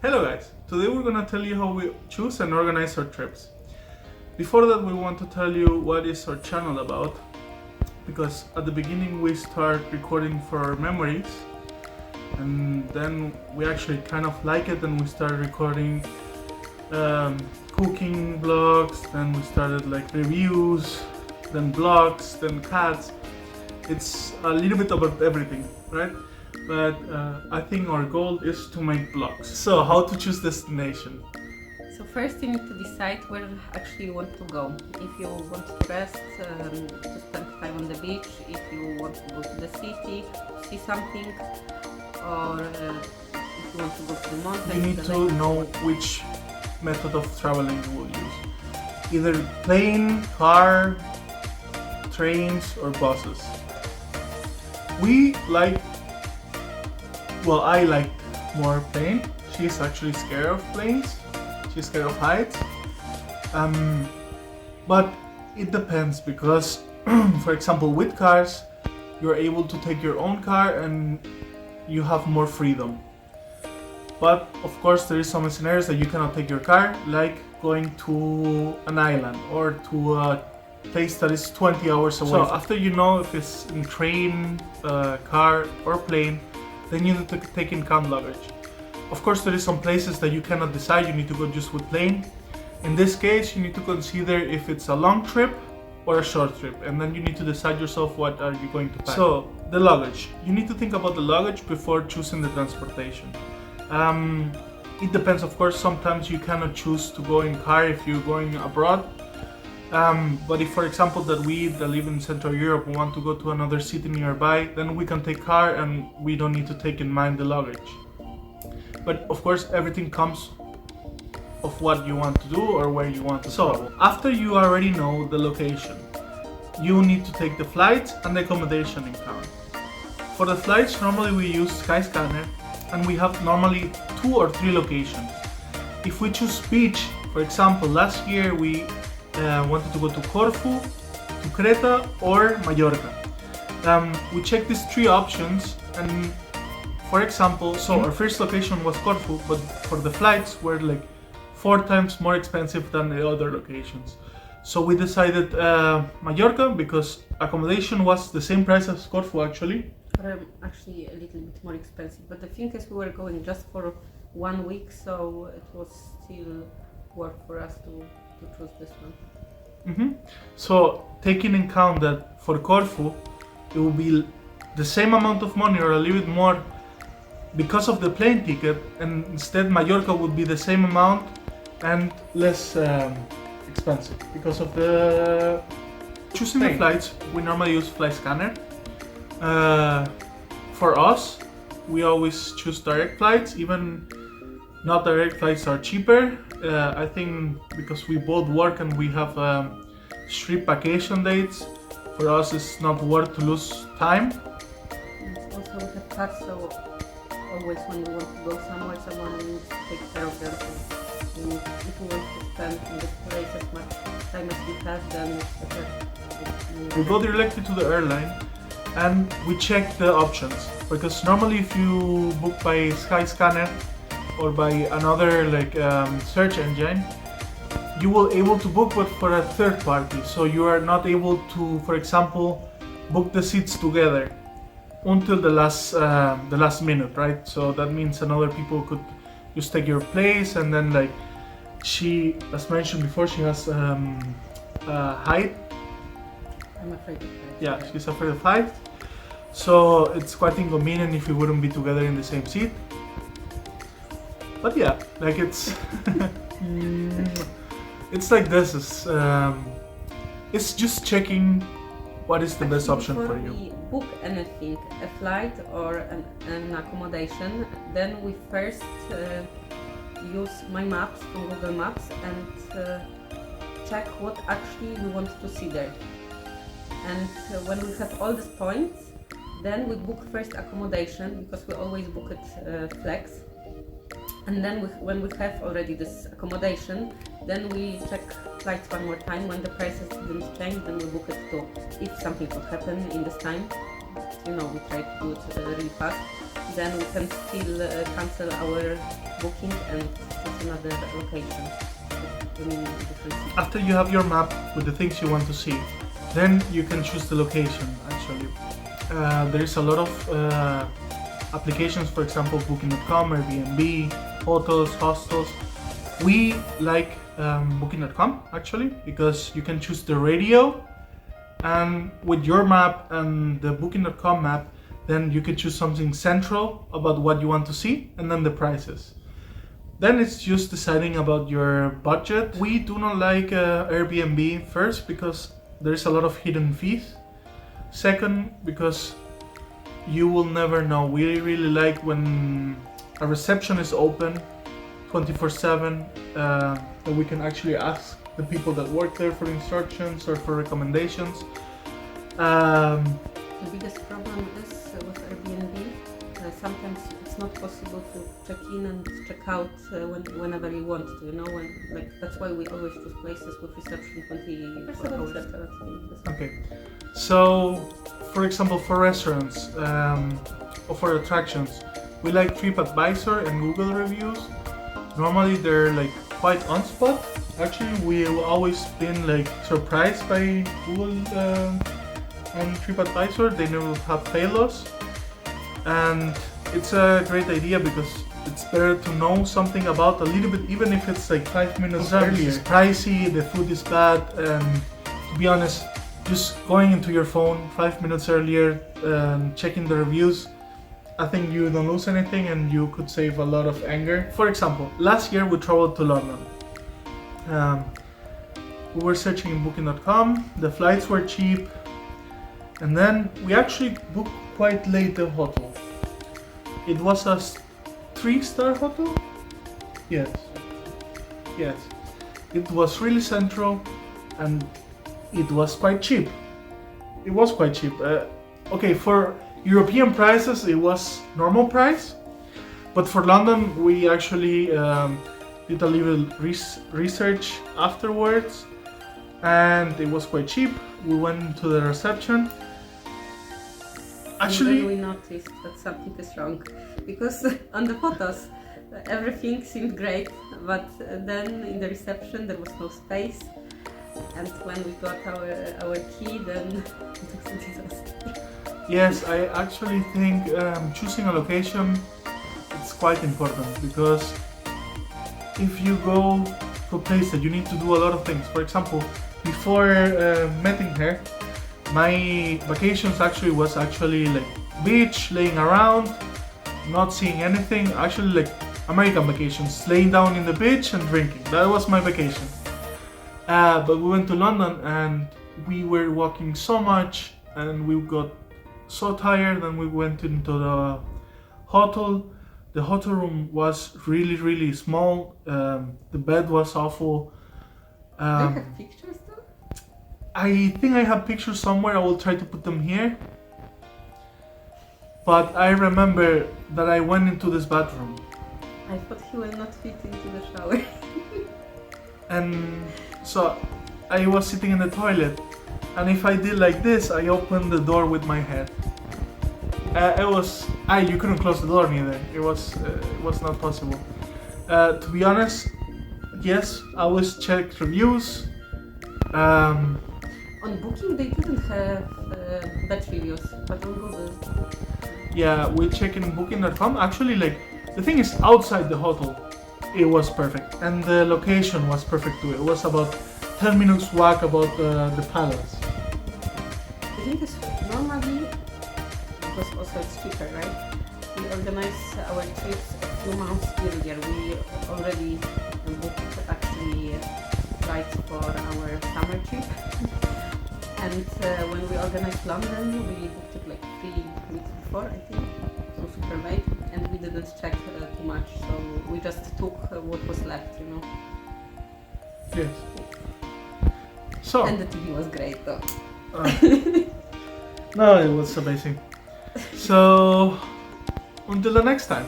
Hello guys, today we're gonna tell you how we choose and organize our trips. Before that we want to tell you what is our channel about, because at the beginning we start recording for our memories and then we actually kind of like it and we started recording cooking vlogs, then we started like reviews, then vlogs, then cats. It's a little bit about everything, right? But I think our goal is to make vlogs. So how to choose destination? So first you need to decide where actually you want to go. If you want to rest, to spend time on the beach, if you want to go to the city, see something, or if you want to go to the mountains. You need to know which method of traveling you will use. Either plane, car, trains or buses. I like more plane. She's actually scared of planes. She's scared of heights. But it depends because, for example, with cars, you're able to take your own car and you have more freedom. But of course, there is some scenarios that you cannot take your car, like going to an island or to a place that is 20 hours away. So after you know if it's in train, car or plane, then you need to take in account luggage. Of course, there is some places that you cannot decide, you need to go just with plane. In this case, you need to consider if it's a long trip or a short trip, and then you need to decide yourself what are you going to pack. So, the luggage. You need to think about the luggage before choosing the transportation. It depends, of course, sometimes you cannot choose to go in car if you're going abroad. But if, for example, that live in Central Europe want to go to another city nearby, then we can take car and we don't need to take in mind the luggage. But of course, everything comes of what you want to do or where you want to travel. After you already know the location, you need to take the flights and the accommodation in count. For the flights, normally we use Skyscanner and we have normally 2 or 3 locations. If we choose beach, for example, last year we wanted to go to Corfu, to Creta or Mallorca. We checked these 3 options and for example, so our first location was Corfu, but for the flights were like 4 times more expensive than the other locations. So we decided Mallorca because accommodation was the same price as Corfu actually. Actually a little bit more expensive, but the thing is we were going just for 1 week, so it was still worth for us to choose this one. So taking in account that for Corfu it will be the same amount of money or a little bit more because of the plane ticket, and instead Mallorca would be the same amount and less expensive because of the choosing the flights. We normally use Skyscanner. For us, we always choose direct flights. Even not direct flights are cheaper. I think because we both work and we have strict vacation dates, for us it's not worth to lose time. Also we have cars, so always when we want to go somewhere, someone needs to take care of them. So if we want to spend in this place as much time as we have, then it's better. We go directly to the airline and we check the options, because normally if you book by Skyscanner or by another search engine, you will able to book but for a third party, so you are not able to, for example, book the seats together until the last minute, right? So that means another people could just take your place, and then she, as mentioned before, she has height. I'm afraid of heights. Yeah, she's afraid of height, so it's quite inconvenient if you wouldn't be together in the same seat. But yeah, it's it's like this. It's just checking what is the best option for you. Before we book anything, a flight or an accommodation, then we first use My Maps from Google Maps and check what actually we want to see there. And when we have all these points, then we book first accommodation, because we always book it flex. And then when we have already this accommodation, then we check flights one more time. When the prices didn't change, then we book it too. If something could happen in this time, we try to do it really fast. then we can still cancel our booking and choose another location in different city. After you have your map with the things you want to see, then you can choose the location actually. There is a lot of applications, for example, Booking.com, Airbnb, hotels, hostels. We like Booking.com actually because you can choose the radio, and with your map and the Booking.com map, then you can choose something central about what you want to see and then the prices. Then it's just deciding about your budget. We do not like Airbnb first because there's a lot of hidden fees. Second, because you will never know. We really like when a reception is open 24/7, that we can actually ask the people that work there for instructions or for recommendations. The biggest problem is with Airbnb. Sometimes it's not possible to check in and check out whenever you want to. You know, that's why we always choose places with reception 24 hours. Okay, so for example, for restaurants or for attractions, we like TripAdvisor and Google reviews. Normally they're like quite on spot. Actually, we've always been like surprised by Google and TripAdvisor. They never have failed us, and it's a great idea because it's better to know something about a little bit, even if it's like 5 minutes earlier. It's pricey, the food is bad, and to be honest, just going into your phone 5 minutes earlier and checking the reviews, I think you don't lose anything and you could save a lot of anger. For example, last year we traveled to London. We were searching in Booking.com, the flights were cheap, and then we actually booked quite late the hotel. It was a 3-star hotel? Yes. It was really central and it was quite cheap. Okay, for European prices it was normal price, but for London we actually did a little research afterwards and it was quite cheap. We went to the reception. Actually, and then we noticed that something is wrong because on the photos everything seemed great, but then in the reception there was no space, and when we got our key, then it was a disaster. Yes, I actually think choosing a location is quite important because if you go to a place that you need to do a lot of things, for example, before meeting her, my vacations actually was like beach, laying around, not seeing anything. Actually, like American vacations, laying down in the beach and drinking. That was my vacation. But we went to London and we were walking so much and we got so tired and we went into the hotel. The hotel room was really small. The bed was awful. Do you have pictures though? I think I have pictures somewhere. I will try to put them here. But I remember that I went into this bathroom. I thought he will not fit into the shower. And so I was sitting in the toilet. And if I did like this, I opened the door with my head. You couldn't close the door neither. It was not possible. To be honest, yes, I always check reviews. On Booking they didn't have bad reviews, but on Google. Yeah, we check in Booking.com. Actually, like the thing is, outside the hotel, it was perfect, and the location was perfect too. It was about 10 minutes walk about the palace. The thing is, normally, because also it's cheaper, right? We organize our trips a few months earlier. We already booked actually flights for our summer trip. And when we organized London, we booked it like 3 weeks before, I think, so super late, and we didn't check too much, so we just took what was left, you know. Yes. So. And the TV was great though. No, it was amazing. So, until the next time.